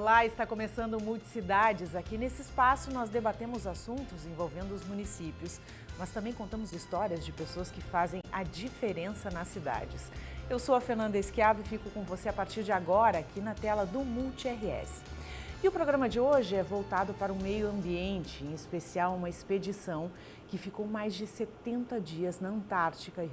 Olá, está começando o Multicidades. Aqui nesse espaço nós debatemos assuntos envolvendo os municípios, mas também contamos histórias de pessoas que fazem a diferença nas cidades. Eu sou a Fernanda Esquiavo e fico com você a partir de agora aqui na tela do Multi-RS. E o programa de hoje é voltado para o meio ambiente, em especial uma expedição que ficou mais de 70 dias na Antártica e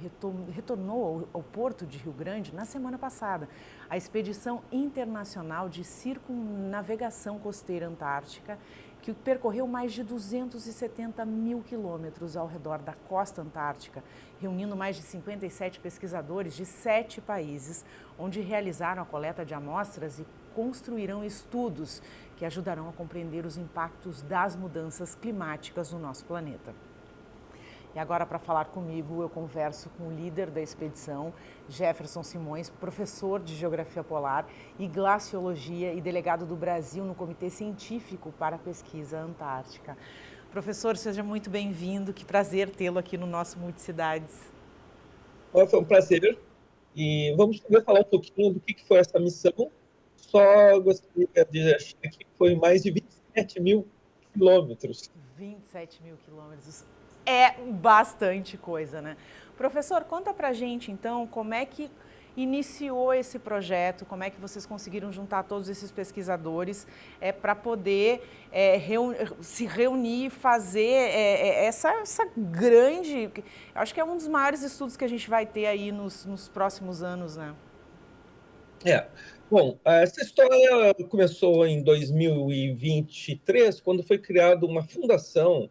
retornou ao porto de Rio Grande na semana passada. A Expedição Internacional de Circunnavegação Costeira Antártica, que percorreu mais de 270 mil quilômetros ao redor da costa antártica, reunindo mais de 57 pesquisadores de 7 países, onde realizaram a coleta de amostras e construirão estudos que ajudarão a compreender os impactos das mudanças climáticas no nosso planeta. E agora, para falar comigo, eu converso com o líder da expedição, Jefferson Simões, professor de Geografia Polar e Glaciologia e delegado do Brasil no Comitê Científico para a Pesquisa Antártica. Professor, seja muito bem-vindo, que prazer tê-lo aqui no nosso Multicidades. Foi um prazer. E vamos poder falar um pouquinho do que foi essa missão. Só gostaria de achar que foi mais de 27 mil quilômetros. 27 mil quilômetros. É bastante coisa, né? Professor, conta pra gente, então, como é que iniciou esse projeto, como é que vocês conseguiram juntar todos esses pesquisadores para poder se reunir e fazer essa grande... Acho que é um dos maiores estudos que a gente vai ter aí nos próximos anos, né? Bom, essa história começou em 2023, quando foi criada uma fundação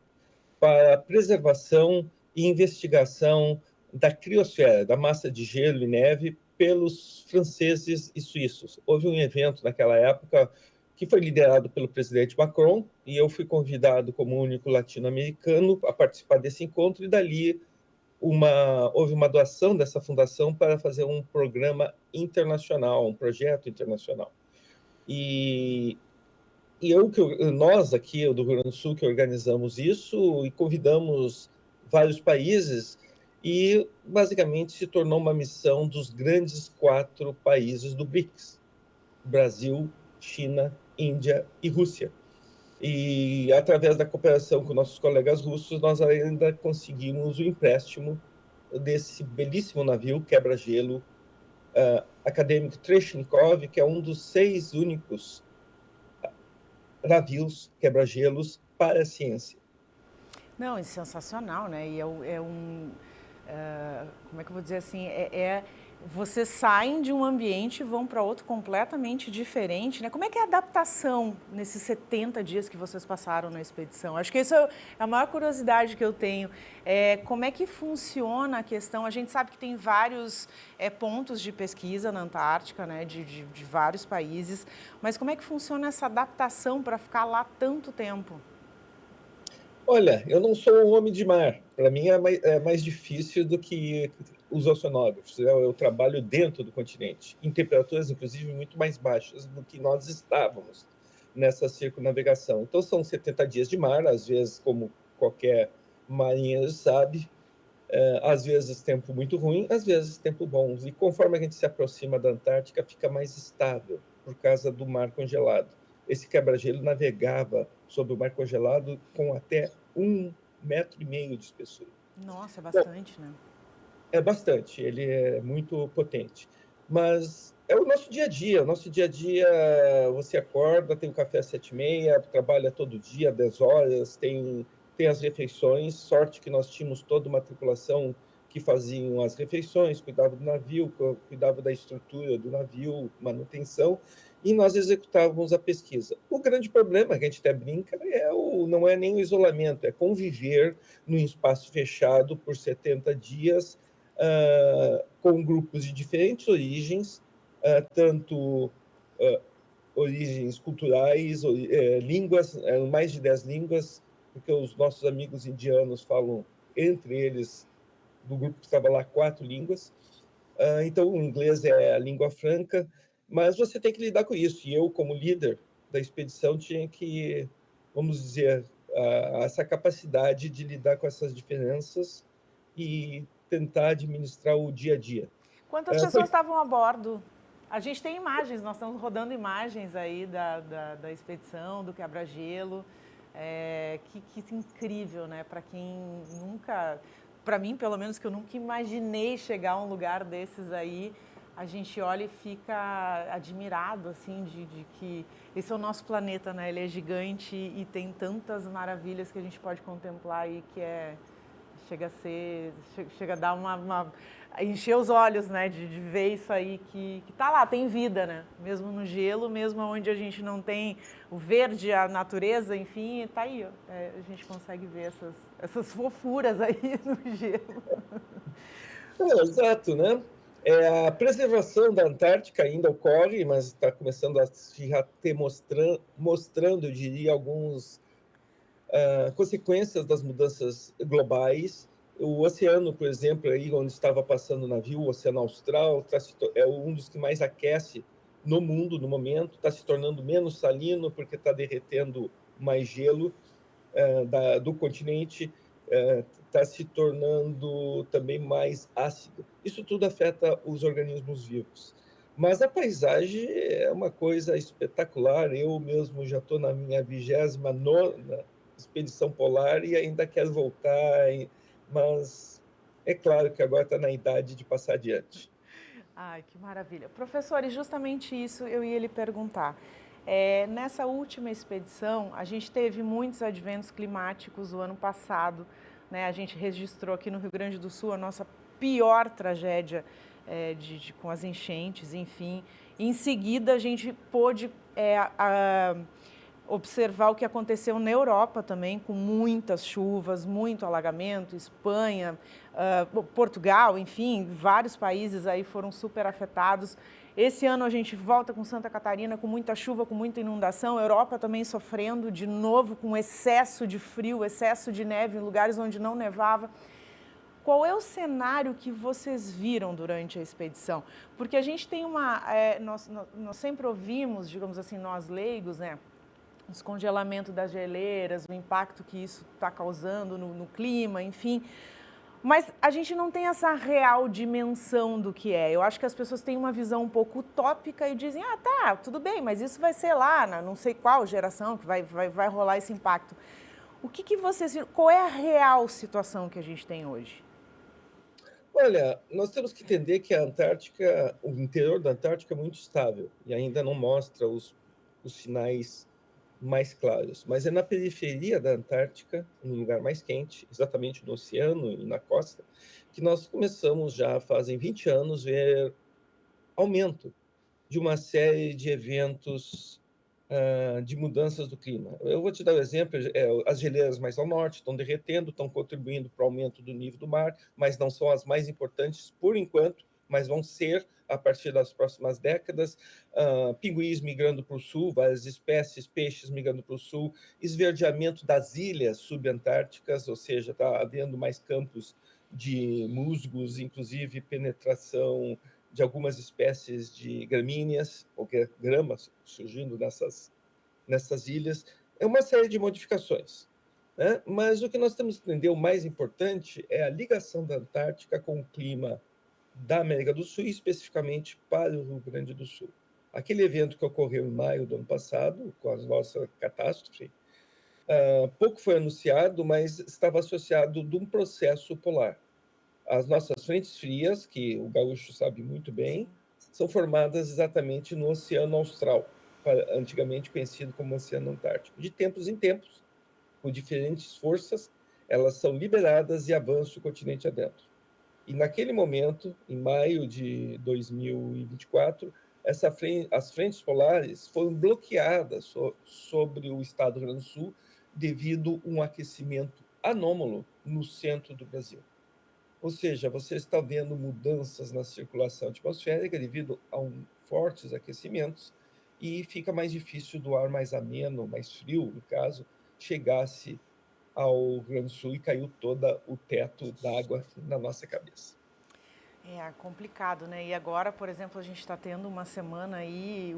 para a preservação e investigação da criosfera, da massa de gelo e neve, pelos franceses e suíços. Houve um evento naquela época que foi liderado pelo presidente Macron, e eu fui convidado como único latino-americano a participar desse encontro, e dali houve uma doação dessa fundação para fazer um programa internacional, um projeto internacional. E nós aqui do Rio Grande do Sul que organizamos isso e convidamos vários países, e basicamente se tornou uma missão dos grandes 4 países do BRICS: Brasil, China, Índia e Rússia. E através da cooperação com nossos colegas russos, nós ainda conseguimos o empréstimo desse belíssimo navio quebra-gelo acadêmico Treshnikov, que é um dos 6 únicos navios quebra-gelos para a ciência. Não, é sensacional, né? E como é que eu vou dizer assim, vocês saem de um ambiente e vão para outro completamente diferente, né? Como é que é a adaptação nesses 70 dias que vocês passaram na expedição? Acho que isso é a maior curiosidade que eu tenho. Como é que funciona a questão? A gente sabe que tem vários pontos de pesquisa na Antártica, né? De vários países, mas como é que funciona essa adaptação para ficar lá tanto tempo? Olha, eu não sou um homem de mar. Para mim é mais difícil do que os oceanógrafos. Eu trabalho dentro do continente, em temperaturas, inclusive, muito mais baixas do que nós estávamos nessa circunnavegação. Então, são 70 dias de mar, às vezes, como qualquer marinheiro sabe, às vezes tempo muito ruim, às vezes tempo bom. E conforme a gente se aproxima da Antártica, fica mais estável, por causa do mar congelado. Esse quebra-gelo navegava sobre o mar congelado com até 1,5 metro de espessura. Nossa, é bastante, né? É bastante, ele é muito potente. Mas é o nosso dia a dia. O nosso dia a dia, você acorda, tem um café às 7h30, trabalha todo dia, 10 horas, tem as refeições. Sorte que nós tínhamos toda uma tripulação que faziam as refeições, cuidava do navio, cuidava da estrutura do navio, manutenção, e nós executávamos a pesquisa. O grande problema, que a gente até brinca, não é nem o isolamento, é conviver num espaço fechado por 70 dias, com grupos de diferentes origens, tanto origens culturais, línguas, mais de 10 línguas, porque os nossos amigos indianos falam, entre eles, do grupo que estava lá, 4 línguas. Então, o inglês é a língua franca, mas você tem que lidar com isso. E eu, como líder da expedição, tinha que, vamos dizer, essa capacidade de lidar com essas diferenças e tentar administrar o dia a dia. Quantas pessoas estavam a bordo? A gente tem imagens, nós estamos rodando imagens aí da expedição, do quebra-gelo. Que incrível, né? Para quem nunca, para mim, pelo menos, que eu nunca imaginei chegar a um lugar desses aí, a gente olha e fica admirado, assim, de que esse é o nosso planeta, né? Ele é gigante e tem tantas maravilhas que a gente pode contemplar aí que chega a dar encher os olhos, né, de ver isso aí que tá lá, tem vida, né, mesmo no gelo, mesmo onde a gente não tem o verde, a natureza, enfim, tá aí, ó. A gente consegue ver essas fofuras aí no gelo. Exato, né? A preservação da Antártica ainda ocorre, mas está começando a já ter mostrando, eu diria, alguns consequências das mudanças globais. O oceano, por exemplo, aí onde estava passando o navio, o Oceano Austral, é um dos que mais aquece no mundo no momento, está se tornando menos salino porque está derretendo mais gelo do continente, está se tornando também mais ácido. Isso tudo afeta os organismos vivos. Mas a paisagem é uma coisa espetacular. Eu mesmo já estou na minha 29ª expedição polar e ainda quero voltar, mas é claro que agora está na idade de passar adiante. Ai, que maravilha. Professor, e justamente isso eu ia lhe perguntar. Nessa última expedição, a gente teve muitos adventos climáticos o ano passado, né? A gente registrou aqui no Rio Grande do Sul a nossa pior tragédia com as enchentes, enfim. Em seguida, a gente pôde observar o que aconteceu na Europa também, com muitas chuvas, muito alagamento, Espanha, Portugal, enfim, vários países aí foram super afetados. Esse ano a gente volta com Santa Catarina com muita chuva, com muita inundação, Europa também sofrendo de novo com excesso de frio, excesso de neve em lugares onde não nevava. Qual é o cenário que vocês viram durante a expedição? Porque a gente tem nós sempre ouvimos, digamos assim, nós leigos, né? O descongelamento das geleiras, o impacto que isso está causando no clima, enfim. Mas a gente não tem essa real dimensão do que é. Eu acho que as pessoas têm uma visão um pouco utópica e dizem, tá, tudo bem, mas isso vai ser lá, na não sei qual geração que vai rolar esse impacto. O que vocês viram? Qual é a real situação que a gente tem hoje? Olha, nós temos que entender que a Antártica, o interior da Antártica é muito estável e ainda não mostra os sinais mais claros, mas é na periferia da Antártica, no lugar mais quente, exatamente no oceano e na costa, que nós começamos já fazem 20 anos ver aumento de uma série de eventos de mudanças do clima. Eu vou te dar um exemplo, as geleiras mais ao norte estão derretendo, estão contribuindo para o aumento do nível do mar, mas não são as mais importantes por enquanto, mas vão ser a partir das próximas décadas. Pinguins migrando para o sul, várias espécies, peixes migrando para o sul, esverdeamento das ilhas subantárticas, ou seja, está havendo mais campos de musgos, inclusive penetração de algumas espécies de gramíneas, ou gramas surgindo nessas ilhas. É uma série de modificações. Né? Mas o que nós temos que entender, o mais importante, é a ligação da Antártica com o clima da América do Sul, e especificamente para o Rio Grande do Sul. Aquele evento que ocorreu em maio do ano passado, com a nossa catástrofe, pouco foi anunciado, mas estava associado de um processo polar. As nossas frentes frias, que o gaúcho sabe muito bem, são formadas exatamente no Oceano Austral, antigamente conhecido como Oceano Antártico. De tempos em tempos, com diferentes forças, elas são liberadas e avançam o continente adentro. E naquele momento, em maio de 2024, as frentes polares foram bloqueadas sobre o estado do Rio Grande do Sul devido a um aquecimento anômalo no centro do Brasil. Ou seja, você está vendo mudanças na circulação atmosférica devido a fortes aquecimentos e fica mais difícil do ar mais ameno, mais frio, no caso, chegasse ao Rio Grande do Sul e caiu todo o teto d'água na nossa cabeça. É complicado, né? E agora, por exemplo, a gente está tendo uma semana aí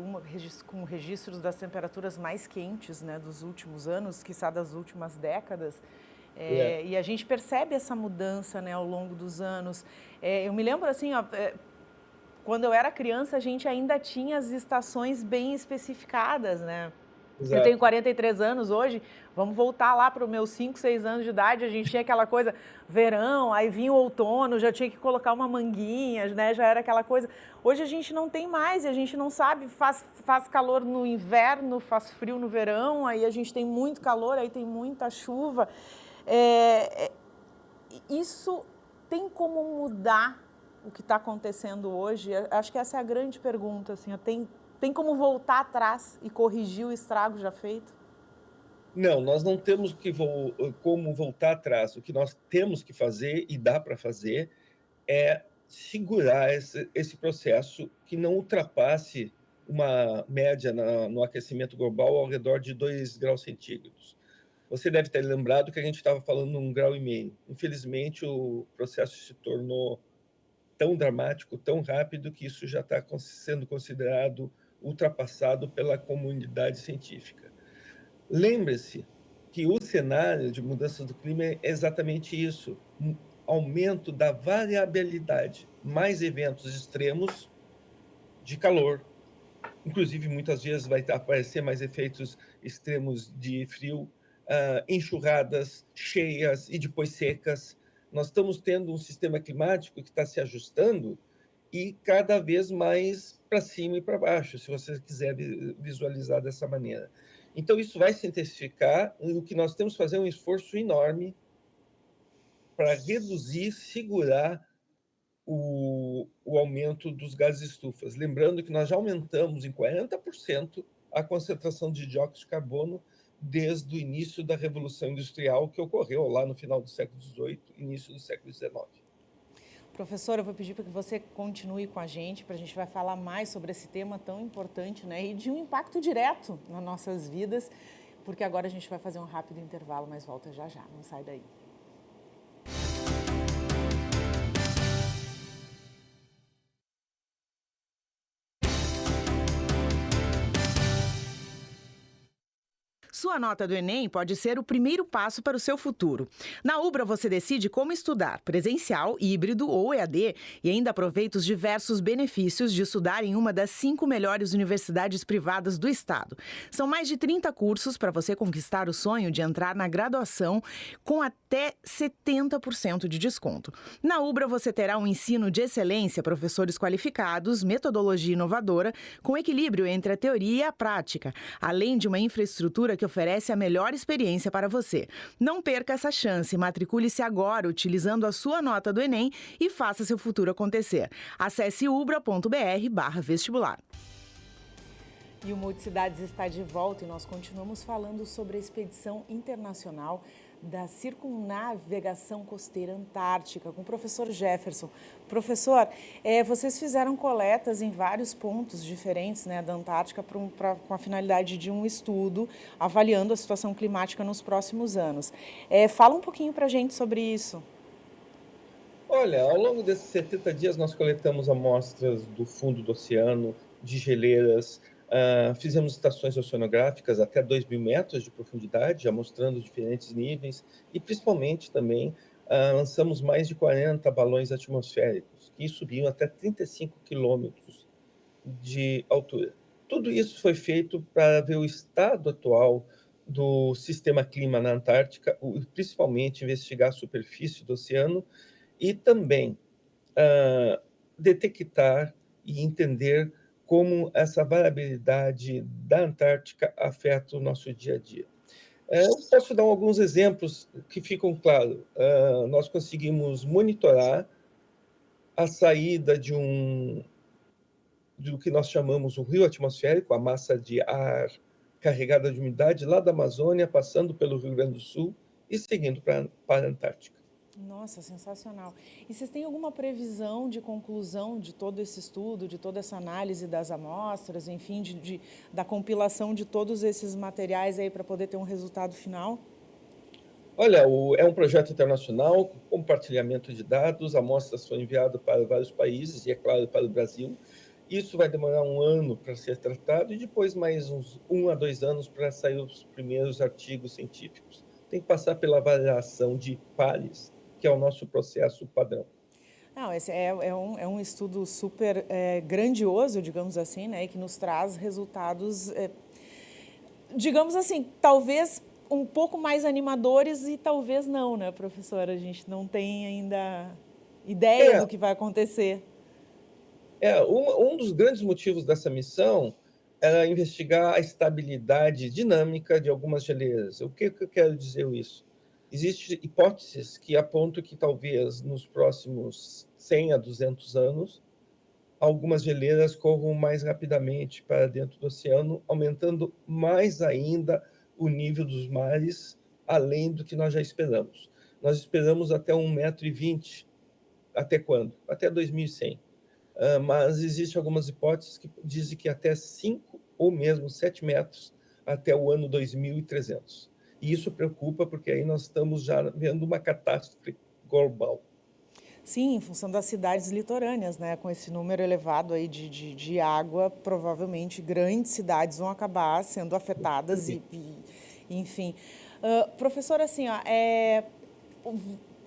com registros das temperaturas mais quentes, né, dos últimos anos, quiçá das últimas décadas. E a gente percebe essa mudança, né, ao longo dos anos. Eu me lembro assim, quando eu era criança, a gente ainda tinha as estações bem especificadas, né? Eu tenho Exato. 43 anos hoje, vamos voltar lá para os meus 5, 6 anos de idade, a gente tinha aquela coisa, verão, aí vinha o outono, já tinha que colocar uma manguinha, né? Já era aquela coisa. Hoje a gente não tem mais e a gente não sabe, faz calor no inverno, faz frio no verão, aí a gente tem muito calor, aí tem muita chuva. Isso tem como mudar o que está acontecendo hoje? Acho que essa é a grande pergunta, assim, tem como voltar atrás e corrigir o estrago já feito? Não, nós não temos como voltar atrás. O que nós temos que fazer, e dá para fazer, é segurar esse processo que não ultrapasse uma média no aquecimento global ao redor de 2 graus centígrados. Você deve ter lembrado que a gente estava falando 1,5 grau. Infelizmente, o processo se tornou tão dramático, tão rápido, que isso já está sendo considerado ultrapassado pela comunidade científica. Lembre-se que o cenário de mudança do clima é exatamente isso, um aumento da variabilidade, mais eventos extremos de calor, inclusive muitas vezes vai aparecer mais efeitos extremos de frio, enxurradas cheias e depois secas. Nós estamos tendo um sistema climático que está se ajustando e cada vez mais para cima e para baixo, se você quiser visualizar dessa maneira. Então, isso vai se intensificar, e o que nós temos que fazer é um esforço enorme para reduzir, segurar o aumento dos gases estufas. Lembrando que nós já aumentamos em 40% a concentração de dióxido de carbono desde o início da Revolução Industrial, que ocorreu lá no final do século XVIII, início do século XIX. Professora, eu vou pedir para que você continue com a gente vai falar mais sobre esse tema tão importante, né? E de um impacto direto nas nossas vidas, porque agora a gente vai fazer um rápido intervalo, mas volta já já, não sai daí. Sua nota do Enem pode ser o primeiro passo para o seu futuro. Na Ubra, você decide como estudar, presencial, híbrido ou EAD, e ainda aproveita os diversos benefícios de estudar em uma das 5 melhores universidades privadas do estado. São mais de 30 cursos para você conquistar o sonho de entrar na graduação com até 70% de desconto. Na Ubra, você terá um ensino de excelência, professores qualificados, metodologia inovadora, com equilíbrio entre a teoria e a prática, além de uma infraestrutura que oferece a melhor experiência para você. Não perca essa chance, matricule-se agora utilizando a sua nota do Enem e faça seu futuro acontecer. Acesse ubra.br/vestibular. E o Multicidades está de volta e nós continuamos falando sobre a expedição internacional da Circunnavegação Costeira Antártica, com o professor Jefferson. Professor, vocês fizeram coletas em vários pontos diferentes, né, da Antártica com a finalidade de um estudo avaliando a situação climática nos próximos anos. Fala um pouquinho para a gente sobre isso. Olha, ao longo desses 70 dias nós coletamos amostras do fundo do oceano, de geleiras, fizemos estações oceanográficas até 2.000 metros de profundidade, já mostrando diferentes níveis, e principalmente também lançamos mais de 40 balões atmosféricos, que subiam até 35 quilômetros de altura. Tudo isso foi feito para ver o estado atual do sistema clima na Antártica, principalmente investigar a superfície do oceano e também detectar e entender como essa variabilidade da Antártica afeta o nosso dia a dia. Eu posso dar alguns exemplos que ficam claros. Nós conseguimos monitorar a saída do que nós chamamos o rio atmosférico, a massa de ar carregada de umidade lá da Amazônia, passando pelo Rio Grande do Sul e seguindo para a Antártica. Nossa, sensacional. E vocês têm alguma previsão de conclusão de todo esse estudo, de toda essa análise das amostras, enfim, da compilação de todos esses materiais aí para poder ter um resultado final? Olha, é um projeto internacional, com compartilhamento de dados, amostras foram enviadas para vários países e, é claro, para o Brasil. Isso vai demorar 1 ano para ser tratado e depois mais uns 1 a 2 anos para sair os primeiros artigos científicos. Tem que passar pela avaliação de pares, que é o nosso processo padrão. Não, esse é um estudo super grandioso, digamos assim, né, e que nos traz resultados, digamos assim, talvez um pouco mais animadores e talvez não, né, professora? A gente não tem ainda ideia É, do que vai acontecer. um dos grandes motivos dessa missão era investigar a estabilidade dinâmica de algumas geleiras. O que eu quero dizer com isso? Existem hipóteses que apontam que talvez nos próximos 100 a 200 anos, algumas geleiras corram mais rapidamente para dentro do oceano, aumentando mais ainda o nível dos mares, além do que nós já esperamos. Nós esperamos até 1,20 m. Até quando? Até 2100. Mas existem algumas hipóteses que dizem que até 5 ou mesmo 7 metros até o ano 2300. E isso preocupa, porque aí nós estamos já vendo uma catástrofe global. Sim, em função das cidades litorâneas, né? Com esse número elevado aí de água, provavelmente grandes cidades vão acabar sendo afetadas enfim. Professor, assim, ó,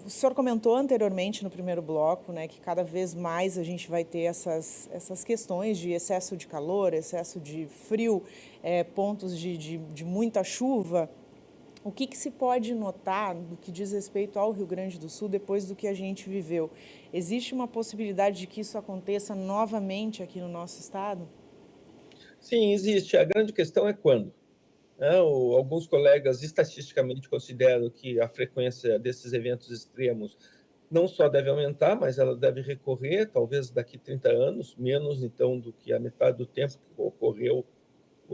o senhor comentou anteriormente no primeiro bloco, né, que cada vez mais a gente vai ter essas questões de excesso de calor, excesso de frio, pontos de muita chuva. O que se pode notar no que diz respeito ao Rio Grande do Sul depois do que a gente viveu? Existe uma possibilidade de que isso aconteça novamente aqui no nosso estado? Sim, existe. A grande questão é quando. Alguns colegas estatisticamente consideram que a frequência desses eventos extremos não só deve aumentar, mas ela deve recorrer, talvez daqui a 30 anos, menos então do que a metade do tempo que ocorreu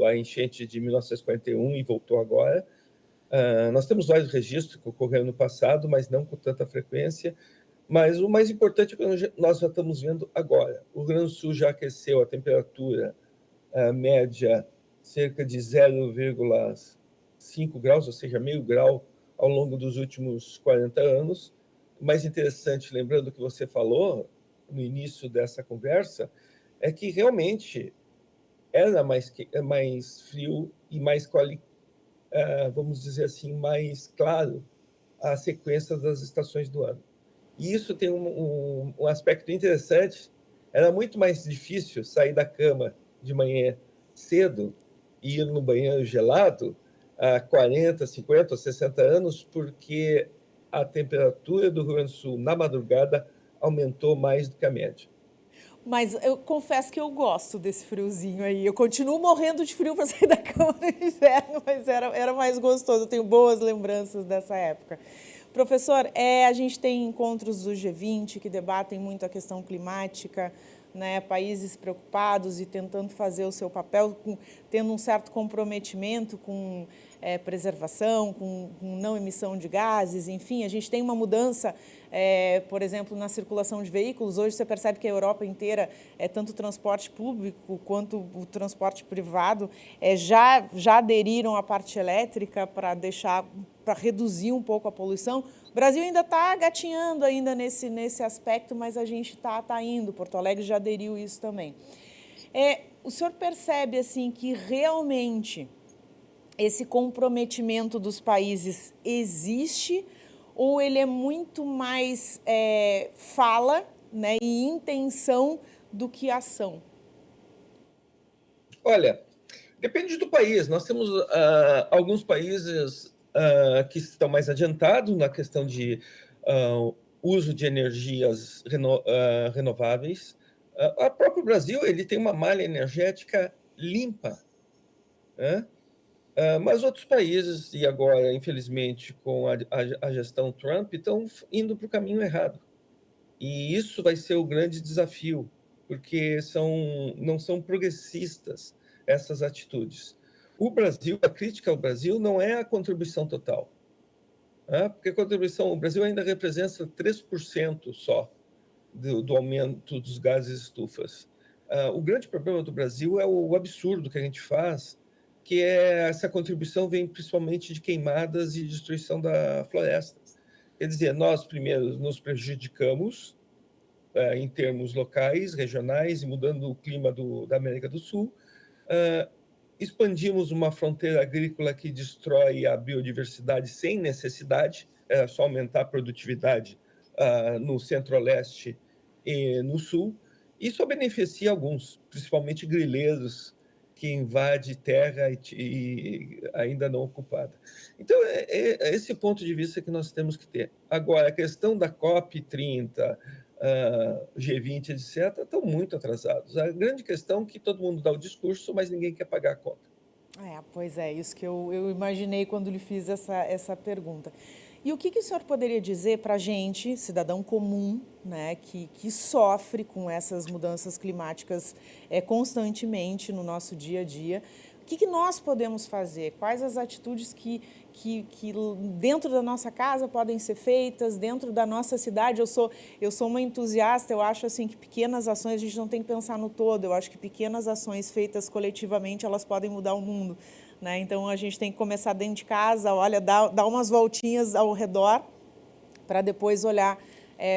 a enchente de 1941 e voltou agora. Nós temos vários registros que ocorreram no passado, mas não com tanta frequência. Mas o mais importante é que nós já estamos vendo agora. O Rio Grande do Sul já aqueceu a temperatura média cerca de 0,5 graus, ou seja, meio grau, ao longo dos últimos 40 anos. O mais interessante, lembrando o que você falou no início dessa conversa, é que realmente era mais frio e mais vamos dizer assim, mais claro a sequência das estações do ano. E isso tem um aspecto interessante. Era muito mais difícil sair da cama de manhã cedo e ir no banheiro gelado há 40, 50 ou 60 anos, porque a temperatura do Rio Grande do Sul na madrugada aumentou mais do que a média. Mas eu confesso que eu gosto desse friozinho aí. Eu continuo morrendo de frio para sair da cama no inverno, mas era mais gostoso. Eu tenho boas lembranças dessa época. Professor, a gente tem encontros do G20 que debatem muito a questão climática, né? Países preocupados e tentando fazer o seu papel, tendo um certo comprometimento com preservação, com não emissão de gases, enfim, a gente tem uma mudança, por exemplo, na circulação de veículos. Hoje você percebe que a Europa inteira, tanto o transporte público quanto o transporte privado, já aderiram à parte elétrica para reduzir um pouco a poluição. O Brasil ainda está gatinhando ainda nesse aspecto, mas a gente está indo. Porto Alegre já aderiu isso também. O senhor percebe assim que realmente esse comprometimento dos países existe ou ele é muito mais fala, né, e intenção do que ação? Olha, depende do país. Nós temos alguns países que estão mais adiantados na questão de uso de energias renováveis. O próprio Brasil ele tem uma malha energética limpa, né? Mas outros países, e agora, infelizmente, com a gestão Trump, estão indo para o caminho errado. E isso vai ser o grande desafio, porque não são progressistas essas atitudes. A crítica ao Brasil não é a contribuição total, né? Porque o Brasil ainda representa 3% só do aumento dos gases estufas. O grande problema do Brasil é o absurdo que a gente faz, que essa contribuição vem principalmente de queimadas e destruição da floresta. Quer dizer, nós primeiro nos prejudicamos em termos locais, regionais, e mudando o clima da América do Sul. Expandimos uma fronteira agrícola que destrói a biodiversidade sem necessidade, era só aumentar a produtividade no centro-oeste no sul, e só beneficia alguns, principalmente grileiros, que invade terra e ainda não ocupada. Então, é esse ponto de vista que nós temos que ter. Agora, a questão da COP30, G20, etc., estão muito atrasados. A grande questão é que todo mundo dá o discurso, mas ninguém quer pagar a conta. Pois é, isso que eu imaginei quando lhe fiz essa pergunta. E o que o senhor poderia dizer para a gente, cidadão comum, né, que sofre com essas mudanças climáticas constantemente no nosso dia a dia? O que nós podemos fazer? Quais as atitudes que dentro da nossa casa podem ser feitas, dentro da nossa cidade? Eu sou uma entusiasta, eu acho assim que pequenas ações, a gente não tem que pensar no todo, eu acho que pequenas ações feitas coletivamente, elas podem mudar o mundo. Né? Então, a gente tem que começar dentro de casa, olha, dar umas voltinhas ao redor, para depois olhar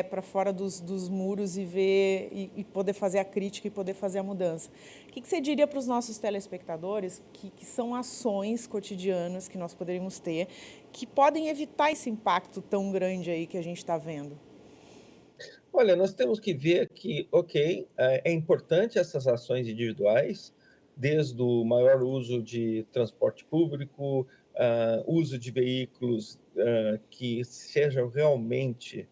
para fora dos muros e ver, e poder fazer a crítica e poder fazer a mudança. O que você diria para os nossos telespectadores que são ações cotidianas que nós poderíamos ter, que podem evitar esse impacto tão grande aí que a gente está vendo? Olha, nós temos que ver que, ok, é importante essas ações individuais, desde o maior uso de transporte público, uso de veículos que sejam realmente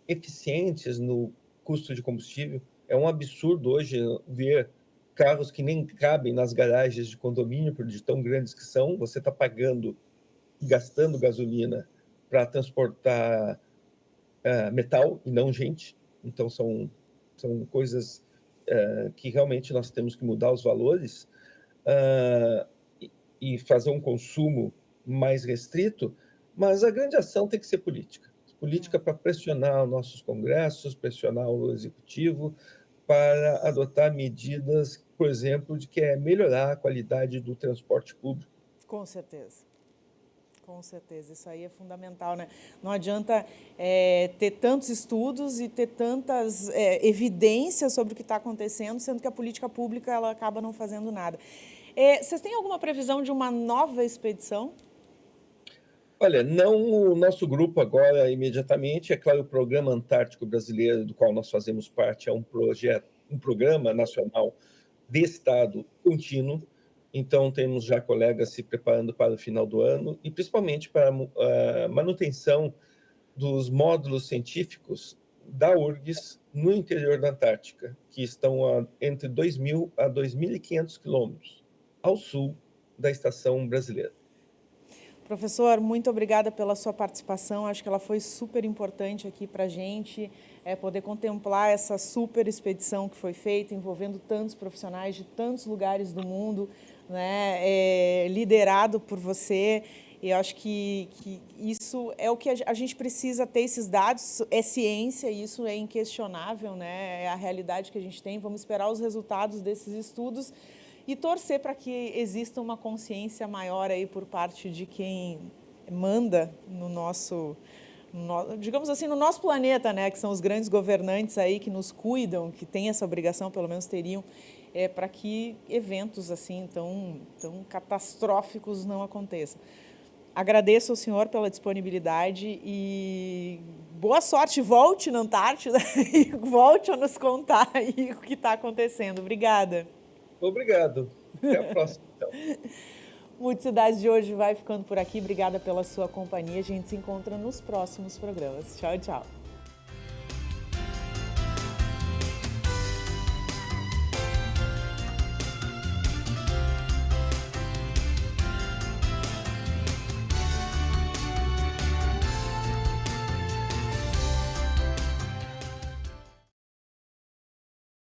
eficientes no custo de combustível. É um absurdo hoje ver carros que nem cabem nas garagens de condomínio, por de tão grandes que são. Você está pagando, gastando gasolina para transportar metal e não gente. Então, são coisas que realmente nós temos que mudar os valores e fazer um consumo mais restrito, mas a grande ação tem que ser política. Política para pressionar os nossos congressos, pressionar o executivo para adotar medidas, por exemplo, de que é melhorar a qualidade do transporte público. Com certeza. Com certeza, isso aí é fundamental, né? Não adianta ter tantos estudos e ter tantas evidências sobre o que está acontecendo, sendo que a política pública ela acaba não fazendo nada. Vocês têm alguma previsão de uma nova expedição? Olha, não o nosso grupo agora, imediatamente. É claro, o Programa Antártico Brasileiro, do qual nós fazemos parte, é um programa nacional de estado contínuo. Então, temos já colegas se preparando para o final do ano, e principalmente para a manutenção dos módulos científicos da URGS no interior da Antártica, que estão entre 2.000 a 2.500 quilômetros ao sul da estação brasileira. Professor, muito obrigada pela sua participação. Acho que ela foi super importante aqui para a gente, poder contemplar essa super expedição que foi feita, envolvendo tantos profissionais de tantos lugares do mundo, né, liderado por você. E eu acho que isso é o que a gente precisa ter, esses dados, é ciência, isso é inquestionável, né, é a realidade que a gente tem. Vamos esperar os resultados desses estudos e torcer para que exista uma consciência maior aí por parte de quem manda no nosso, digamos assim, no nosso planeta, né, que são os grandes governantes aí que nos cuidam, que têm essa obrigação, pelo menos teriam, para que eventos assim tão catastróficos não aconteçam. Agradeço ao senhor pela disponibilidade e boa sorte. Volte na Antártida e volte a nos contar aí o que está acontecendo. Obrigada. Obrigado. Até a próxima, então. Multicidade de hoje vai ficando por aqui. Obrigada pela sua companhia. A gente se encontra nos próximos programas. Tchau, tchau.